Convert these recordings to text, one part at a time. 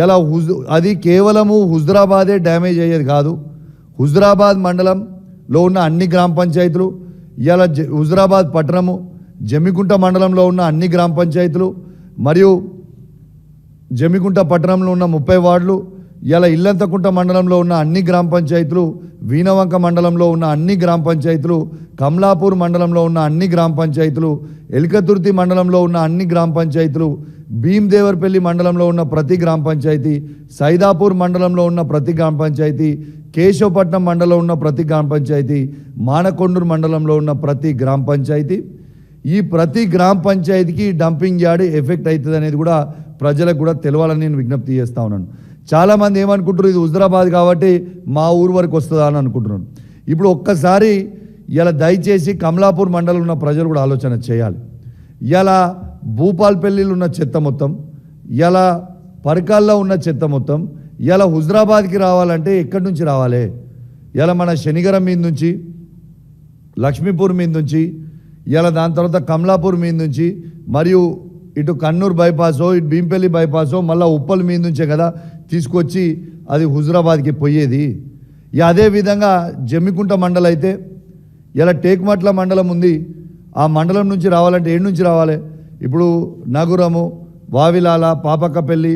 ఇలా అది కేవలము హుజురాబాదే డ్యామేజ్ అయ్యేది కాదు. హుజురాబాద్ మండలంలో ఉన్న అన్ని గ్రామ పంచాయతీలు, ఇలా హుజురాబాద్ పట్టణము, జమ్మికుంట మండలంలో ఉన్న అన్ని గ్రామ పంచాయతీలు మరియు జమ్మికుంట పట్టణంలో ఉన్న 30 వార్డులు, ఇలా ఇల్లంతకుంట మండలంలో ఉన్న అన్ని గ్రామ పంచాయతీలు, వీణవంక మండలంలో ఉన్న అన్ని గ్రామ పంచాయతీలు, కమలాపూర్ మండలంలో ఉన్న అన్ని గ్రామ పంచాయతీలు, ఎల్కతుర్తి మండలంలో ఉన్న అన్ని గ్రామ పంచాయతీలు, భీమ్దేవర్పల్లి మండలంలో ఉన్న ప్రతి గ్రామ పంచాయతీ, సైదాపూర్ మండలంలో ఉన్న ప్రతి గ్రామ పంచాయతీ, కేశవపట్నం మండలంలో ఉన్న ప్రతి గ్రామ పంచాయతీ, మానకొండూరు మండలంలో ఉన్న ప్రతి గ్రామ పంచాయతీ, ఈ ప్రతి గ్రామ పంచాయతీకి డంపింగ్ యార్డ్ ఎఫెక్ట్ అవుతుంది అనేది కూడా ప్రజలకు కూడా తెలవాలని నేను విజ్ఞప్తి చేస్తూ ఉన్నాను. చాలామంది ఏమనుకుంటారు, ఇది హుజురాబాద్ కాబట్టి మా ఊరు వరకు వస్తుందా అని అనుకుంటున్నాను. ఇప్పుడు ఒక్కసారి ఇలా దయచేసి కమలాపూర్ మండలంలో ఉన్న ప్రజలు కూడా ఆలోచన చేయాలి. ఇలా భూపాల్పల్లిలో ఉన్న చెత్త మొత్తం, ఇలా పరకాల్లో ఉన్న చెత్త మొత్తం ఇలా హుజురాబాద్కి రావాలంటే ఎక్కడి నుంచి రావాలి? ఇలా మన శనిగరం మీద నుంచి, లక్ష్మీపూర్ మీద నుంచి, ఇలా దాని తర్వాత కమలాపూర్ మీద నుంచి, మరియు ఇటు కన్నూరు బైపాసో, ఇటు భీంపల్లి బైపాసో, మళ్ళీ ఉప్పల్ మీద నుంచే కదా తీసుకొచ్చి అది హుజురాబాద్కి పోయేది. అదేవిధంగా జమ్మికుంట మండలం అయితే ఇలా టేక్మట్ల మండలం ఉంది. ఆ మండలం నుంచి రావాలంటే ఏడు నుంచి రావాలి? ఇప్పుడు నగురము, వావిలాల, పాపక్కపల్లి,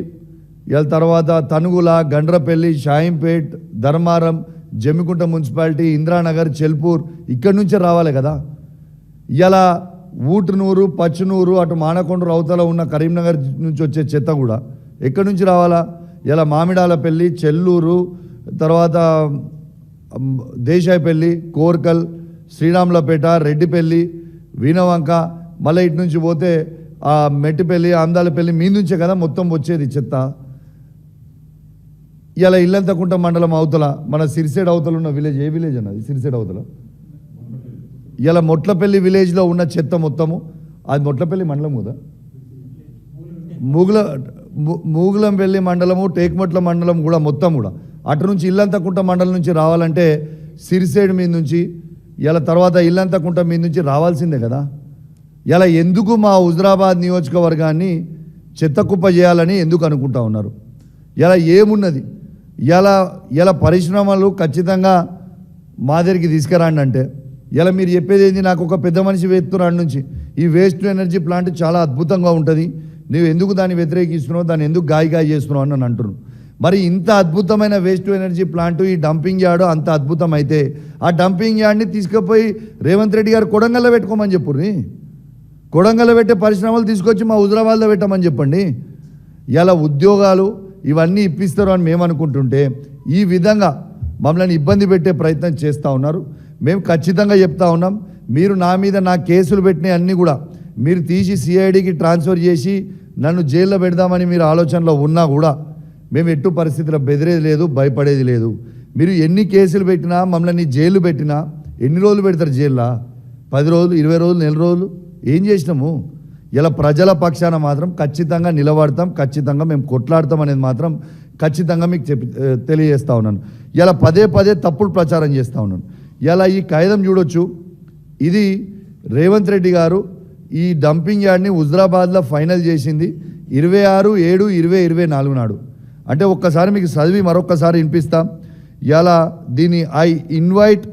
ఇలా తర్వాత తనుగుల, గండ్రపల్లి, షాయింపేట్, ధర్మారం, జమ్మికుంట మున్సిపాలిటీ, ఇంద్రానగర్, చెల్పూర్, ఇక్కడి నుంచే రావాలి కదా. ఇలా ఊటునూరు, పచ్చునూరు, అటు మానకొండూరు అవతల ఉన్న కరీంనగర్ నుంచి వచ్చే చెత్త కూడా ఎక్కడి నుంచి రావాలా? ఇలా మామిడాలపల్లి, చెల్లూరు, తర్వాత దేశాయపల్లి, కోర్కల్, శ్రీరాములపేట, రెడ్డిపల్లి, వీణవంక, మళ్ళీ ఇటు నుంచి పోతే మెట్టిపల్లి, అందాలపల్లి మీ నుంచే కదా మొత్తం వచ్చేది చెత్త. ఇలా ఇల్లంతకుంట మండలం అవతల మన సిరిసేడ్ అవతల ఉన్న విలేజ్, ఏ విలేజ్ అన్నది సిరిసేడ్ అవతల? ఇలా మొట్లపల్లి విలేజ్లో ఉన్న చెత్త మొత్తము, అది మొట్లపల్లి మండలం కదా, మూగులంపల్లి మండలము, టేక్మట్ల మండలం కూడా మొత్తం కూడా అటు నుంచి ఇల్లంతకుంట మండలం నుంచి రావాలంటే సిరిసేడ్ మీద నుంచి, ఇలా తర్వాత ఇల్లంతకుంట మీద నుంచి రావాల్సిందే కదా. ఇలా ఎందుకు మా హుజురాబాద్ నియోజకవర్గాన్ని చెత్త కుప్ప చేయాలని ఎందుకు అనుకుంటా ఉన్నారు? ఇలా ఏమున్నది? ఇలా పరిశ్రమలు ఖచ్చితంగా మా దగ్గరికి తీసుకురండి అంటే ఇలా మీరు చెప్పేది ఏంది? నాకు ఒక పెద్ద మనిషి వేస్తున్నారు నుంచి, ఈ వేస్ట్ టు ఎనర్జీ ప్లాంట్ చాలా అద్భుతంగా ఉంటుంది, నువ్వు ఎందుకు దాన్ని వ్యతిరేకిస్తున్నావు, దాన్ని ఎందుకు గాయ చేస్తున్నావు అని నన్ను అంటున్నాను. మరి ఇంత అద్భుతమైన వేస్ట్ టు ఎనర్జీ ప్లాంట్, ఈ డంపింగ్ యార్డు అంత అద్భుతం అయితే ఆ డంపింగ్ యార్డ్ని తీసుకుపోయి రేవంత్ రెడ్డి గారు కొడంగల్లో పెట్టుకోమని చెప్పుర్రి. కొడంగల్లో పెట్టే పరిశ్రమలు తీసుకొచ్చి మా హుజురాబాద్లో పెట్టమని చెప్పండి. ఇలా ఉద్యోగాలు ఇవన్నీ ఇప్పిస్తారు అని మేము అనుకుంటుంటే ఈ విధంగా మమ్మల్ని ఇబ్బంది పెట్టే ప్రయత్నం చేస్తూ ఉన్నారు. మేము ఖచ్చితంగా చెప్తా ఉన్నాం, మీరు నా మీద నా కేసులు పెట్టినవి అన్నీ కూడా మీరు తీసి సిఐడికి ట్రాన్స్ఫర్ చేసి నన్ను జైల్లో పెడదామని మీరు ఆలోచనలో ఉన్నా కూడా మేము ఎట్టు పరిస్థితుల్లో బెదిరేది లేదు, భయపడేది లేదు. మీరు ఎన్ని కేసులు పెట్టినా, మమ్మల్ని జైలు పెట్టినా ఎన్ని రోజులు పెడతారు జైల్లో? 10 రోజులు, 20 రోజులు, నెల రోజులు ఏం చేసినాము? ఇలా ప్రజల పక్షాన మాత్రం ఖచ్చితంగా నిలబడతాం, ఖచ్చితంగా మేము కొట్లాడతాం అనేది మాత్రం ఖచ్చితంగా మీకు తెలియజేస్తూ ఉన్నాను. ఇలా పదే తప్పుడు ప్రచారం చేస్తూ ఉన్నాను. ఇలా ఈ కాగితం చూడొచ్చు, ఇది రేవంత్ రెడ్డి గారు ఈ డంపింగ్ యార్డ్ని హుజురాబాద్లో ఫైనల్ చేసింది 26/7/2024 నాడు. అంటే ఒక్కసారి మీకు చదివి మరొక్కసారి వినిపిస్తాం. ఇలా దీని I invite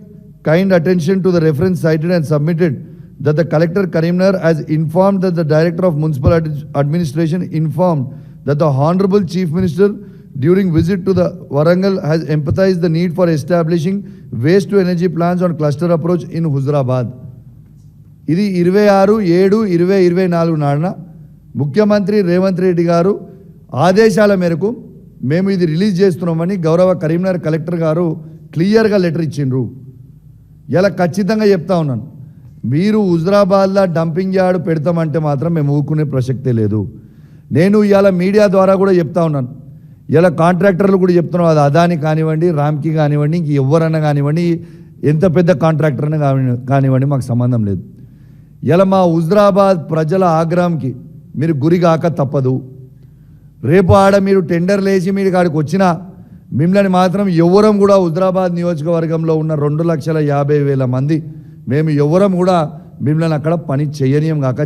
kind attention to the reference sighted and submitted that the collector Karimnagar has informed that the director of municipal administration informed that the honorable chief minister during visit to the Warangal has emphasized the need for establishing waste to energy plants on cluster approach in Huzurabad. ఇది 26/7/2024 నాడున ముఖ్యమంత్రి రేవంత్ రెడ్డి గారు ఆదేశాల మేరకు మేము ఇది release చేస్తున్నామని గౌరవ Karimnagar collector గారు క్లియర్గా లెటర్ ఇచ్చిండ్రు. ఇలా ఖచ్చితంగా చెప్తా ఉన్నాను, మీరు హుజురాబాద్లో డంపింగ్ యార్డ్ పెడతామంటే మాత్రం మేము ఊరుకునే ప్రసక్తే లేదు. నేను ఇవాళ మీడియా ద్వారా కూడా చెప్తా ఉన్నాను, ఇలా కాంట్రాక్టర్లు కూడా చెప్తున్నాం, అది అదాని కానివ్వండి, రామ్కి కానివ్వండి, ఇంక ఎవరన్నా కానివ్వండి, ఎంత పెద్ద కాంట్రాక్టర్ అయినా కానివ్వండి, మాకు సంబంధం లేదు. ఇలా మా హుజురాబాద్ ప్రజల ఆగ్రహంకి మీరు గురి కాక తప్పదు. రేపు ఆడ మీరు టెండర్లు వేసి మీరు కాడికి వచ్చినా మిమ్మల్ని మాత్రం ఎవరం కూడా హుజురాబాద్ నియోజకవర్గంలో ఉన్న 2,50,000 మంది మేము ఎవరం కూడా మిమ్మల్ని అక్కడ పని చేయనీయం కాక